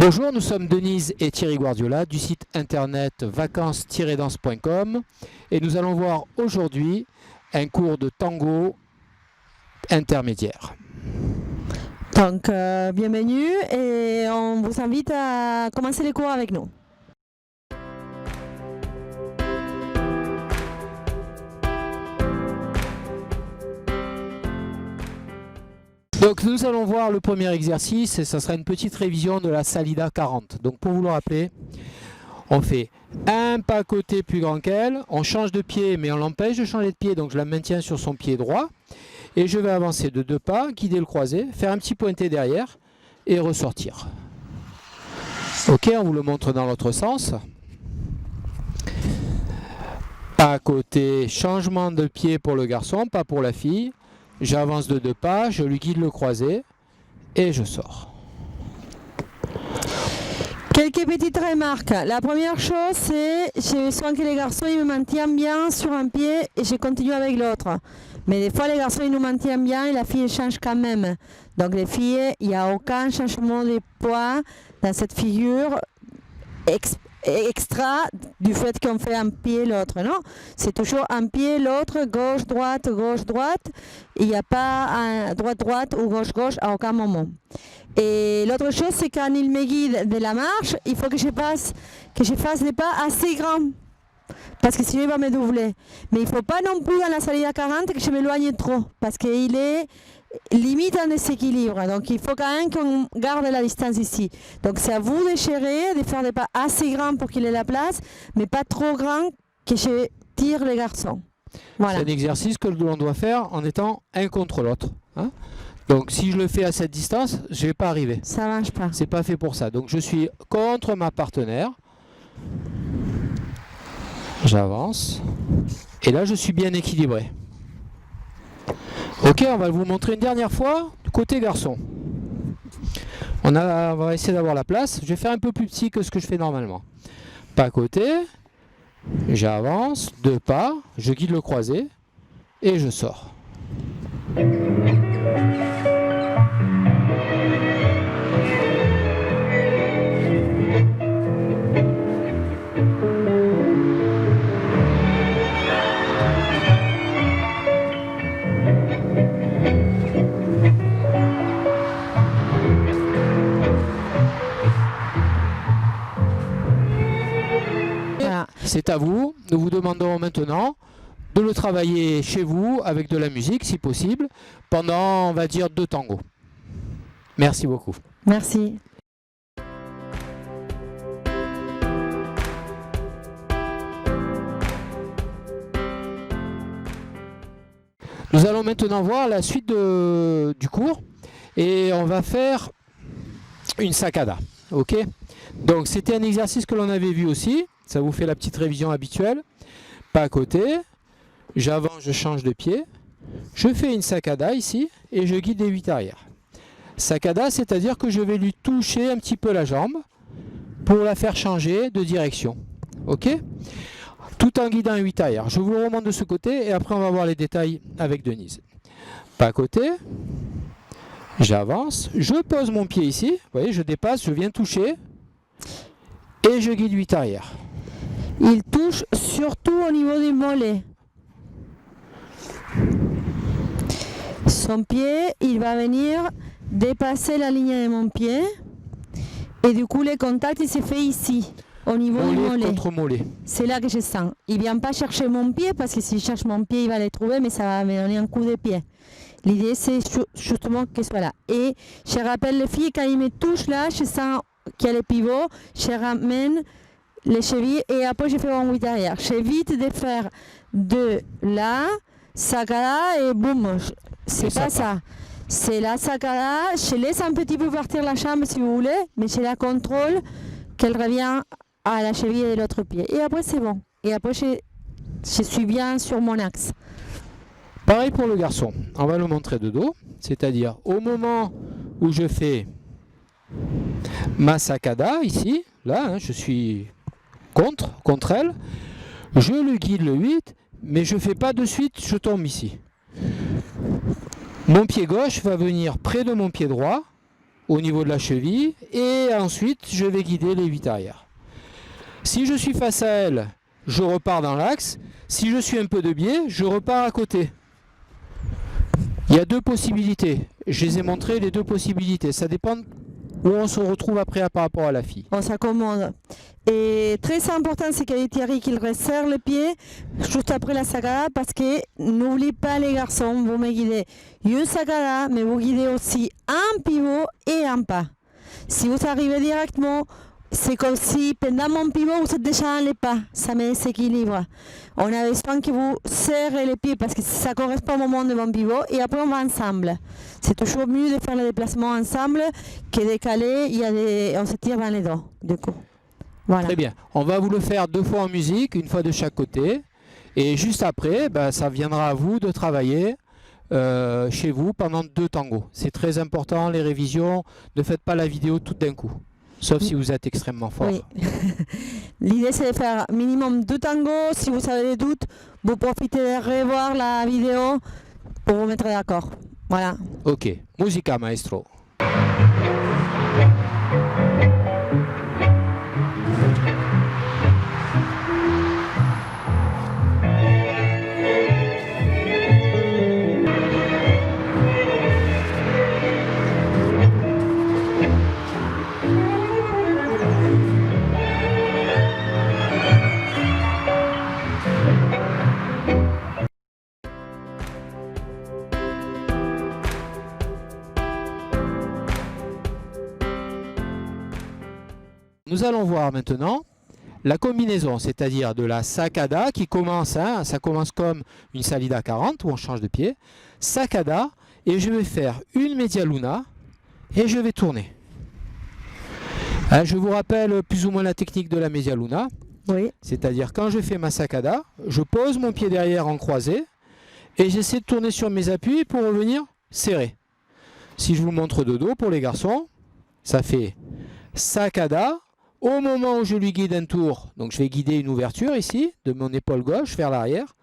Bonjour, nous sommes Denise et Thierry Guardiola du site internet vacances-danse.com et nous allons voir aujourd'hui un cours de tango intermédiaire. Donc, bienvenue et on vous invite à commencer les cours avec nous. Donc nous allons voir le premier exercice et ça sera une petite révision de la Salida 40. Donc pour vous le rappeler, on fait un pas côté plus grand qu'elle, on change de pied mais on l'empêche de changer de pied, donc je la maintiens sur son pied droit et je vais avancer de 2 pas, guider le croisé, faire un petit pointé derrière et ressortir. Ok, on vous le montre dans l'autre sens. Pas côté, changement de pied pour le garçon, pas pour la fille. J'avance de 2 pas, je lui guide le croisé et je sors. Quelques petites remarques. La première chose, c'est je sens que les garçons ils me maintiennent bien sur un pied et je continue avec l'autre. Mais des fois, les garçons ils nous maintiennent bien et la fille elle change quand même. Donc les filles, il n'y a aucun changement de poids dans cette figure extra du fait qu'on fait un pied l'autre, non? C'est toujours un pied, l'autre, gauche, droite, il n'y a pas un droite ou gauche à aucun moment. Et l'autre chose, c'est quand il me guide de la marche, il faut que je fasse des pas assez grands, parce que sinon il va me doubler. Mais il ne faut pas non plus dans la Salida 40 que je m'éloigne trop, parce qu'il est limite un déséquilibre, donc il faut quand même qu'on garde la distance ici. Donc c'est à vous de gérer, de faire des pas assez grands pour qu'il ait la place, mais pas trop grands que je tire les garçons. Voilà. C'est un exercice que l'on doit faire en étant un contre l'autre. Hein? Donc si je le fais à cette distance, je ne vais pas arriver. Ça ne marche pas. C'est pas fait pour ça. Donc je suis contre ma partenaire. J'avance. Et là je suis bien équilibré. Ok, on va vous montrer une dernière fois du côté garçon. On va essayer d'avoir la place. Je vais faire un peu plus petit que ce que je fais normalement. Pas côté, j'avance, 2 pas, je guide le croisé et je sors. C'est à vous. Nous vous demandons maintenant de le travailler chez vous avec de la musique si possible pendant on va dire 2 tangos. Merci beaucoup. Merci. Nous allons maintenant voir la suite du cours et on va faire une sacada. Ok, donc c'était un exercice que l'on avait vu aussi. Ça vous fait la petite révision habituelle. Pas à côté, j'avance, je change de pied, je fais une sacada ici et je guide les 8 arrière. Sacada, c'est-à-dire que je vais lui toucher un petit peu la jambe pour la faire changer de direction. Ok, tout en guidant 8 arrière. Je vous le remonte de ce côté et après on va voir les détails avec Denise. Pas à côté, j'avance, je pose mon pied ici, vous voyez, je dépasse, je viens toucher et je guide 8 arrière. Il touche surtout au niveau du mollet. Son pied, il va venir dépasser la ligne de mon pied et du coup le contact il se fait ici, au niveau du mollet. Contre mollet. C'est là que je sens. Il ne vient pas chercher mon pied parce que s'il cherche mon pied, il va le trouver, mais ça va me donner un coup de pied. L'idée c'est justement qu'il soit là. Et je rappelle les filles, quand il me touche là, je sens qu'il y a le pivot, je ramène les chevilles et après je fais un 8 arrière. J'évite de faire de là, sacada et boum. C'est pas ça. C'est la sacada, je laisse un petit peu partir la jambe si vous voulez, mais je la contrôle qu'elle revient à la cheville de l'autre pied. Et après c'est bon. Et après je suis bien sur mon axe. Pareil pour le garçon. On va le montrer de dos. C'est-à-dire au moment où je fais ma sacada ici, là, hein, je suis contre elle, je le guide le 8, mais je ne fais pas de suite, je tombe ici. Mon pied gauche va venir près de mon pied droit, au niveau de la cheville et ensuite je vais guider les 8 arrières. Si je suis face à elle, je repars dans l'axe. Si je suis un peu de biais, je repars à côté. Il y a deux possibilités. Je les ai montrées, les deux possibilités. Ça dépend où on se retrouve après par rapport à la fille. On s'accommode. Et très important, c'est qu'il y ait Thierry qui resserre le pied juste après la sagada, parce que n'oubliez pas les garçons, vous me guidez une sagada, mais vous guidez aussi un pivot et un pas. Si vous arrivez directement, c'est comme si pendant mon pivot, vous êtes déjà dans les pas, ça me déséquilibre. On a besoin que vous serrez les pieds parce que ça correspond au moment de mon pivot et après on va ensemble. C'est toujours mieux de faire le déplacement ensemble que décaler, on se tire dans les dos du coup. Voilà. Très bien, on va vous le faire 2 fois en musique, une fois de chaque côté. Et juste après, ça viendra à vous de travailler chez vous pendant 2 tangos. C'est très important, les révisions, ne faites pas la vidéo tout d'un coup. Sauf si vous êtes extrêmement fort. Oui. L'idée c'est de faire minimum 2 tangos. Si vous avez des doutes, vous profitez de revoir la vidéo pour vous mettre d'accord. Voilà. Ok, musica maestro. Nous allons voir maintenant la combinaison, c'est-à-dire de la sacada qui commence, ça commence comme une salida 40 où on change de pied, sacada, et je vais faire une media luna et je vais tourner. Je vous rappelle plus ou moins la technique de la media luna, Oui. c'est-à-dire quand je fais ma sacada, je pose mon pied derrière en croisé et j'essaie de tourner sur mes appuis pour revenir serré. Si je vous montre de dos pour les garçons, ça fait sacada. Au moment où je lui guide un tour, donc je vais guider une ouverture ici, de mon épaule gauche vers l'arrière.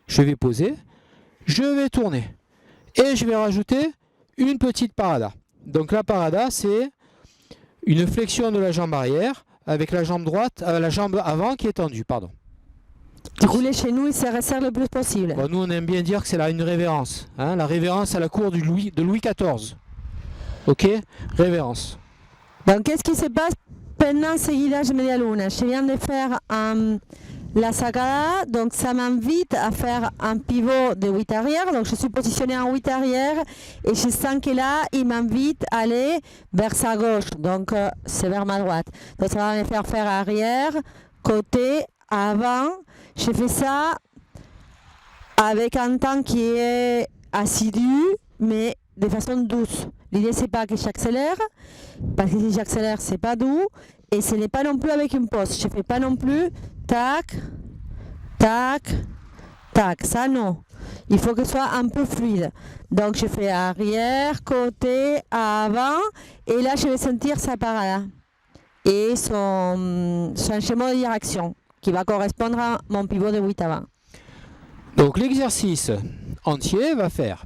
Je vais poser, je vais tourner. Et je vais rajouter une petite parada. Donc la parada, c'est une flexion de la jambe arrière avec la jambe droite, la jambe avant qui est tendue, pardon. Du coup, les chez nous, ils se resserrent le plus possible. Bon, nous, on aime bien dire que c'est là une révérence. La révérence à la cour de Louis XIV. Ok? Révérence. Donc, qu'est-ce qui se passe pendant ce guidage media luna? Je viens de faire la sagada, donc ça m'invite à faire un pivot de 8 arrière. Donc, je suis positionnée en 8 arrière et je sens que là, il m'invite à aller vers sa gauche. Donc, c'est vers ma droite. Donc, ça va me faire faire arrière, côté, avant. Je fais ça avec un temps qui est assidu, mais de façon douce. L'idée, c'est pas que j'accélère, parce que si j'accélère, c'est pas doux, et ce n'est pas non plus avec une pause. Je fais pas non plus tac, tac, tac. Ça, non. Il faut que ce soit un peu fluide. Donc, je fais arrière, côté, avant, et là, je vais sentir sa parada et son schéma de direction qui va correspondre à mon pivot de 8 avant. Donc, l'exercice entier va faire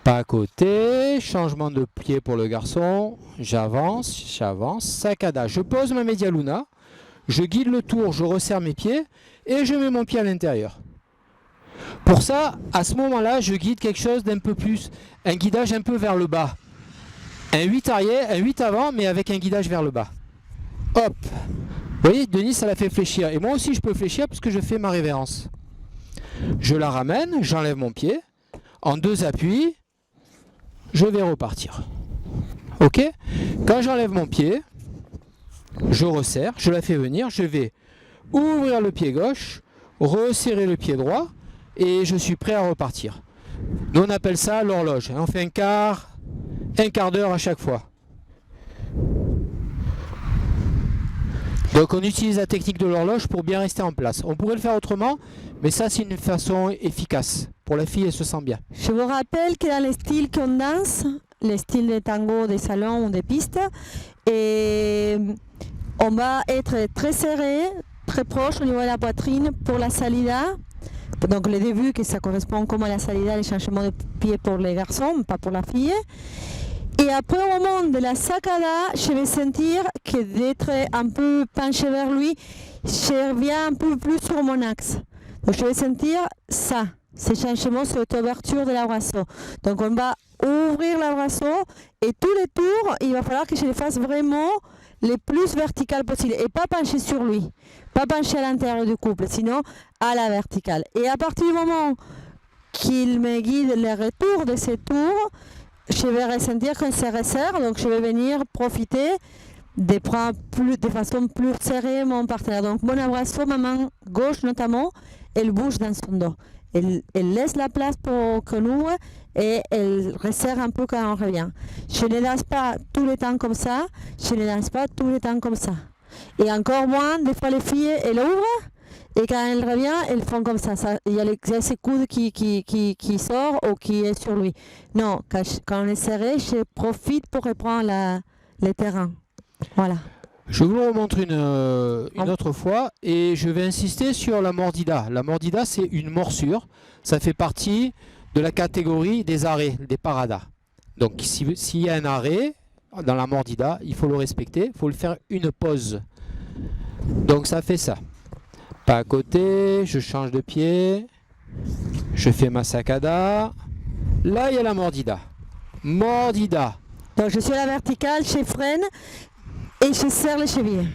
pas côté, changement de pied pour le garçon, j'avance, sacada, je pose ma media luna, je guide le tour, je resserre mes pieds et je mets mon pied à l'intérieur. Pour ça, à ce moment-là, je guide quelque chose d'un peu plus, un guidage un peu vers le bas. Un 8 arrière, un 8 avant, mais avec un guidage vers le bas. Hop! Vous voyez, Denis, ça la fait fléchir. Et moi aussi, je peux fléchir parce que je fais ma révérence. Je la ramène, j'enlève mon pied, en 2 appuis, je vais repartir. Ok? Quand j'enlève mon pied, je resserre, je la fais venir, je vais ouvrir le pied gauche, resserrer le pied droit et je suis prêt à repartir. Nous on appelle ça l'horloge. On fait un quart d'heure à chaque fois. Donc on utilise la technique de l'horloge pour bien rester en place. On pourrait le faire autrement, mais ça c'est une façon efficace. Pour la fille, elle se sent bien. Je vous rappelle que dans les styles qu'on danse, les styles de tango, des salons ou des pistes, et on va être très serré, très proche au niveau de la poitrine pour la salida. Donc le début, que ça correspond comme à la salida, les changements de pied pour les garçons, pas pour la fille. Et après, au moment de la sacada, je vais sentir que d'être un peu penché vers lui, je reviens un peu plus sur mon axe. Donc je vais sentir ça, ces changements, cette ouverture de l'abrasso. Donc on va ouvrir l'abrasso et tous les tours, il va falloir que je les fasse vraiment les plus verticales possible et pas pencher sur lui, pas pencher à l'intérieur du couple, sinon à la verticale. Et à partir du moment qu'il me guide le retour de ces tours, je vais ressentir qu'on se resserre, donc je vais venir profiter de prendre de façon plus serrée mon partenaire. Donc mon abrasso, ma main gauche notamment, elle bouge dans son dos. Elle laisse la place pour qu'on ouvre et elle resserre un peu quand on revient. Je ne lance pas tout le temps comme ça, je ne lance pas tout le temps comme ça. Et encore moins, des fois les filles, elles ouvrent et quand elles reviennent, elles font comme ça. Il y a ces coudes qui sort ou qui est sur lui. Non, quand on est serré, je profite pour reprendre le terrain. Voilà. Je vous le remontre une autre fois et je vais insister sur la mordida. La mordida, c'est une morsure. Ça fait partie de la catégorie des arrêts, des paradas. Donc s'il y a un arrêt dans la mordida, il faut le respecter, il faut le faire une pause. Donc ça fait ça. Pas à côté, je change de pied, je fais ma sacada. Là, il y a la mordida. Mordida. Donc je suis à la verticale, je freine et je serre les chevilles.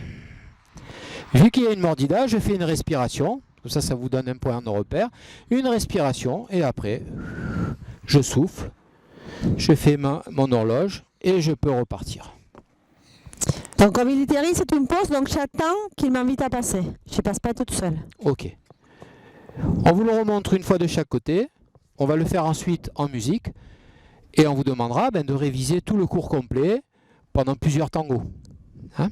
Vu qu'il y a une mordida, je fais une respiration. Ça, ça vous donne un point de repère. Une respiration et après, je souffle. Je fais mon horloge et je peux repartir. Donc comme militaire, c'est une pause, donc j'attends qu'il m'invite à passer. Je ne passe pas toute seule. Ok. On vous le remontre une fois de chaque côté. On va le faire ensuite en musique. Et on vous demandera de réviser tout le cours complet pendant plusieurs tangos. Hein ?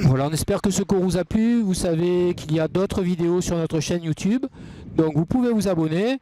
Voilà, on espère que ce cours vous a plu. Vous savez qu'il y a d'autres vidéos sur notre chaîne YouTube. Donc vous pouvez vous abonner